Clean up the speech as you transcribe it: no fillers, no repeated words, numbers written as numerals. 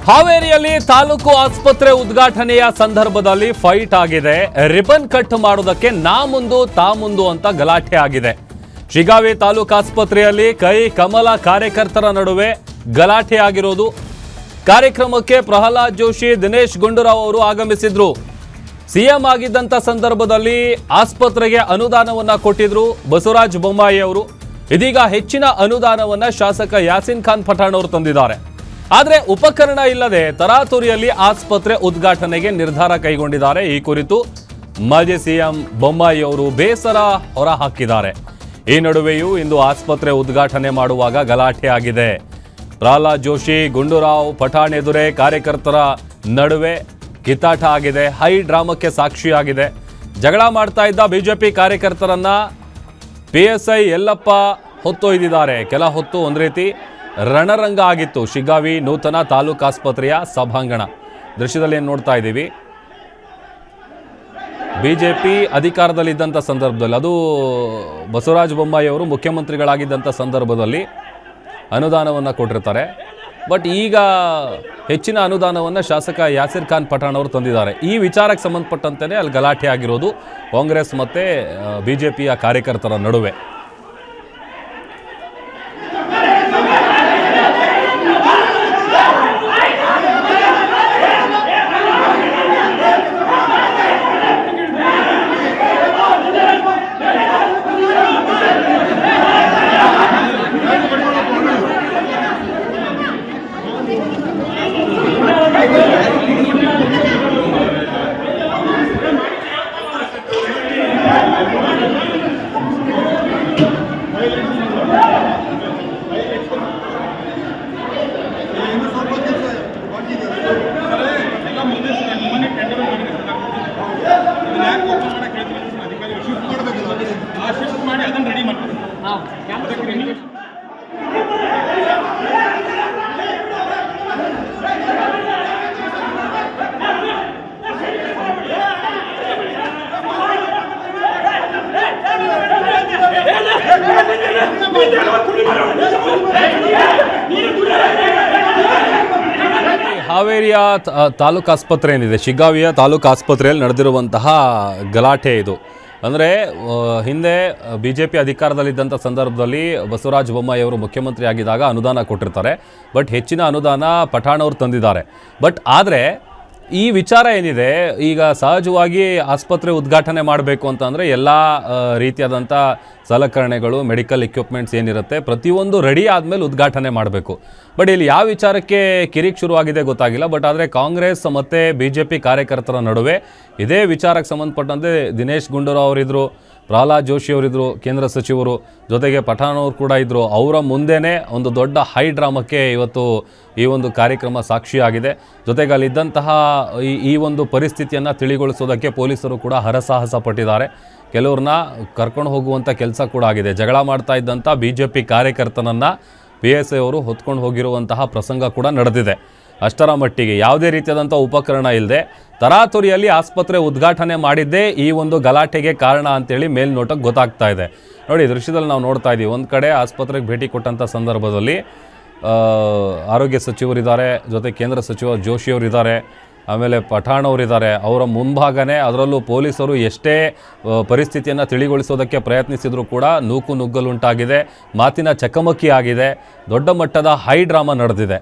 ಹಾವೇರಿಯಲ್ಲಿ ತಾಲೂಕು ಆಸ್ಪತ್ರೆ ಉದ್ಘಾಟನೆಯ ಸಂದರ್ಭದಲ್ಲಿ ಫೈಟ್ ಆಗಿದೆ. ರಿಬನ್ ಕಟ್ ಮಾಡೋದಕ್ಕೆ ನಾ ಮುಂದು ತಾ ಮುಂದು ಅಂತ ಗಲಾಟೆ ಆಗಿದೆ. ಶಿಗಾವಿ ತಾಲೂಕು ಆಸ್ಪತ್ರೆಯಲ್ಲಿ ಕೈ ಕಮಲ ಕಾರ್ಯಕರ್ತರ ನಡುವೆ ಗಲಾಟೆ ಆಗಿರೋದು. ಕಾರ್ಯಕ್ರಮಕ್ಕೆ ಪ್ರಹ್ಲಾದ್ ಜೋಶಿ, ದಿನೇಶ್ ಗುಂಡೂರಾವ್ ಅವರು ಆಗಮಿಸಿದ್ರು. ಸಿಎಂ ಆಗಿದ್ದಂತ ಸಂದರ್ಭದಲ್ಲಿ ಆಸ್ಪತ್ರೆಗೆ ಅನುದಾನವನ್ನ ಕೊಟ್ಟಿದ್ರು ಬಸವರಾಜ ಬೊಮ್ಮಾಯಿ ಅವರು. ಇದೀಗ ಹೆಚ್ಚಿನ ಅನುದಾನವನ್ನ ಶಾಸಕ ಯಾಸಿನ್ ಖಾನ್ ಪಠಾಣ್ ಅವರು ತಂದಿದ್ದಾರೆ. ಆದರೆ ಉಪಕರಣ ಇಲ್ಲದೆ ತರಾತುರಿಯಲ್ಲಿ ಆಸ್ಪತ್ರೆ ಉದ್ಘಾಟನೆಗೆ ನಿರ್ಧಾರ ಕೈಗೊಂಡಿದ್ದಾರೆ. ಈ ಕುರಿತು ಮಾಜಿ ಸಿಎಂ ಬೊಮ್ಮಾಯಿ ಅವರು ಬೇಸರ ಹೊರಹಾಕಿದ್ದಾರೆ. ಈ ನಡುವೆಯೂ ಇಂದು ಆಸ್ಪತ್ರೆ ಉದ್ಘಾಟನೆ ಮಾಡುವಾಗ ಗಲಾಟೆ ಆಗಿದೆ. ಪ್ರಹ್ಲಾದ್ ಜೋಶಿ, ಗುಂಡೂರಾವ್, ಪಠಾಣ್ ಎದುರೇ ಕಾರ್ಯಕರ್ತರ ನಡುವೆ ಕಿತ್ತಾಟ ಆಗಿದೆ. ಹೈ ಡ್ರಾಮಕ್ಕೆ ಸಾಕ್ಷಿಯಾಗಿದೆ. ಜಗಳ ಮಾಡ್ತಾ ಇದ್ದ ಬಿಜೆಪಿ ಕಾರ್ಯಕರ್ತರನ್ನ PSI ಯಲ್ಲಪ್ಪ ಹೊತ್ತೊಯ್ದಿದ್ದಾರೆ. ಕೆಲ ಹೊತ್ತು ಒಂದು ರೀತಿ ರಣರಂಗ ಆಗಿತ್ತು ಶಿಗ್ಗಾವಿ ನೂತನ ತಾಲೂಕು ಆಸ್ಪತ್ರೆಯ ಸಭಾಂಗಣ. ದೃಶ್ಯದಲ್ಲಿ ಏನು ನೋಡ್ತಾ ಇದ್ದೀವಿ, ಬಿಜೆಪಿ ಅಧಿಕಾರದಲ್ಲಿದ್ದಂಥ ಸಂದರ್ಭದಲ್ಲಿ, ಅದು ಬಸವರಾಜ ಬೊಮ್ಮಾಯಿ ಅವರು ಮುಖ್ಯಮಂತ್ರಿಗಳಾಗಿದ್ದಂಥ ಸಂದರ್ಭದಲ್ಲಿ ಅನುದಾನವನ್ನು ಕೊಟ್ಟಿರ್ತಾರೆ. ಬಟ್ ಈಗ ಹೆಚ್ಚಿನ ಅನುದಾನವನ್ನು ಶಾಸಕ ಯಾಸಿರ್ ಖಾನ್ ಪಠಾಣ್ ಅವರು ತಂದಿದ್ದಾರೆ. ಈ ವಿಚಾರಕ್ಕೆ ಸಂಬಂಧಪಟ್ಟಂತೆ ಅಲ್ಲಿ ಗಲಾಟೆ ಆಗಿರೋದು ಕಾಂಗ್ರೆಸ್ ಮತ್ತು ಬಿಜೆಪಿಯ ಕಾರ್ಯಕರ್ತರ ನಡುವೆ. ಹಾವೇರಿಯ ತಾಲೂಕು ಆಸ್ಪತ್ರೆ ಏನಿದೆ, ಶಿಗ್ಗಾವಿಯ ತಾಲೂಕು ಆಸ್ಪತ್ರೆಯಲ್ಲಿ ನಡೆದಿರುವಂತಹ ಗಲಾಟೆ ಇದು. ಅಂದರೆ ಹಿಂದೆ ಬಿಜೆಪಿ ಅಧಿಕಾರದಲ್ಲಿದ್ದಂಥ ಸಂದರ್ಭದಲ್ಲಿ ಬಸವರಾಜ ಬೊಮ್ಮಾಯಿ ಅವರು ಮುಖ್ಯಮಂತ್ರಿ ಆಗಿದ್ದಾಗ ಅನುದಾನ ಕೊಟ್ಟಿರ್ತಾರೆ. ಬಟ್ ಹೆಚ್ಚಿನ ಅನುದಾನ ಪಠಾಣ್ ಅವರು ತಂದಿದ್ದಾರೆ. ಬಟ್ ಆದರೆ ಈ ವಿಚಾರ ಏನಿದೆ, ಈಗ ಸಹಜವಾಗಿ ಆಸ್ಪತ್ರೆ ಉದ್ಘಾಟನೆ ಮಾಡಬೇಕು ಅಂತಂದರೆ ಎಲ್ಲ ರೀತಿಯಾದಂಥ ಸಲಕರಣೆಗಳು, ಮೆಡಿಕಲ್ ಇಕ್ವಿಪ್ಮೆಂಟ್ಸ್ ಏನಿರುತ್ತೆ ಪ್ರತಿಯೊಂದು ರೆಡಿ ಆದಮೇಲೆ ಉದ್ಘಾಟನೆ ಮಾಡಬೇಕು. ಬಟ್ ಇಲ್ಲಿ ಯಾವ ವಿಚಾರಕ್ಕೆ ಕಿರಿಕ್ ಶುರುವಾಗಿದೆ ಗೊತ್ತಾಗಿಲ್ಲ. ಬಟ್ ಆದರೆ ಕಾಂಗ್ರೆಸ್ ಮತ್ತು BJP ಕಾರ್ಯಕರ್ತರ ನಡುವೆ ಇದೇ ವಿಚಾರಕ್ಕೆ ಸಂಬಂಧಪಟ್ಟಂತೆ ದಿನೇಶ್ ಗುಂಡೂರಾವ್ ಅವರಿದ್ದರು, ಪ್ರಹ್ಲಾದ್ ಜೋಶಿ ಅವರಿದ್ದರು, ಕೇಂದ್ರ ಸಚಿವರು, ಜೊತೆಗೆ ಪಠಾಣ್ ಅವರು ಕೂಡ ಇದ್ದರು. ಅವರ ಮುಂದೆನೇ ಒಂದು ದೊಡ್ಡ ಹೈ ಡ್ರಾಮಕ್ಕೆ ಇವತ್ತು ಈ ಒಂದು ಕಾರ್ಯಕ್ರಮ ಸಾಕ್ಷಿಯಾಗಿದೆ. ಜೊತೆಗೆ ಅಲ್ಲಿದ್ದಂತಹ ಈ ಒಂದು ಪರಿಸ್ಥಿತಿಯನ್ನು ತಿಳಿಗೊಳಿಸೋದಕ್ಕೆ ಪೊಲೀಸರು ಕೂಡ ಹರಸಾಹಸ ಪಟ್ಟಿದ್ದಾರೆ. ಕೆಲವ್ರನ್ನ ಕರ್ಕೊಂಡು ಹೋಗುವಂಥ ಕೆಲಸ ಕೂಡ ಆಗಿದೆ. ಜಗಳ ಮಾಡ್ತಾ ಇದ್ದಂಥ BJP ಕಾರ್ಯಕರ್ತನನ್ನು PSI ಅವರು ಹೊತ್ಕೊಂಡು ಹೋಗಿರುವಂತಹ ಪ್ರಸಂಗ ಕೂಡ ನಡೆದಿದೆ. ಅಷ್ಟರ ಮಟ್ಟಿಗೆ ಯಾವುದೇ ರೀತಿಯಾದಂಥ ಉಪಕರಣ ಇಲ್ಲದೆ ತರಾತುರಿಯಲ್ಲಿ ಆಸ್ಪತ್ರೆ ಉದ್ಘಾಟನೆ ಮಾಡಿದ್ದೇ ಈ ಒಂದು ಗಲಾಟೆಗೆ ಕಾರಣ ಅಂತೇಳಿ ಮೇಲ್ನೋಟಕ್ಕೆ ಗೊತ್ತಾಗ್ತಾ ಇದೆ. ನೋಡಿ, ದೃಶ್ಯದಲ್ಲಿ ನಾವು ನೋಡ್ತಾ ಇದ್ದೀವಿ. ಒಂದು ಕಡೆ ಆಸ್ಪತ್ರೆಗೆ ಭೇಟಿ ಕೊಟ್ಟಂಥ ಸಂದರ್ಭದಲ್ಲಿ ಆರೋಗ್ಯ ಸಚಿವರಿದ್ದಾರೆ, ಜೊತೆ ಕೇಂದ್ರ ಸಚಿವ ಜೋಶಿ ಅವರಿದ್ದಾರೆ, ಆಮೇಲೆ ಪಠಾಣ್ ಅವರಿದ್ದಾರೆ. ಅವರ ಮುಂಭಾಗನೇ ಅದರಲ್ಲೂ ಪೊಲೀಸರು ಎಷ್ಟೇ ಪರಿಸ್ಥಿತಿಯನ್ನು ತಿಳಿಗೊಳಿಸೋದಕ್ಕೆ ಪ್ರಯತ್ನಿಸಿದರೂ ಕೂಡ ನೂಕು ನುಗ್ಗಲುಂಟಾಗಿದೆ, ಮಾತಿನ ಚಕಮಕಿ ಆಗಿದೆ, ದೊಡ್ಡ ಮಟ್ಟದ ಹೈ ಡ್ರಾಮಾ ನಡೆದಿದೆ.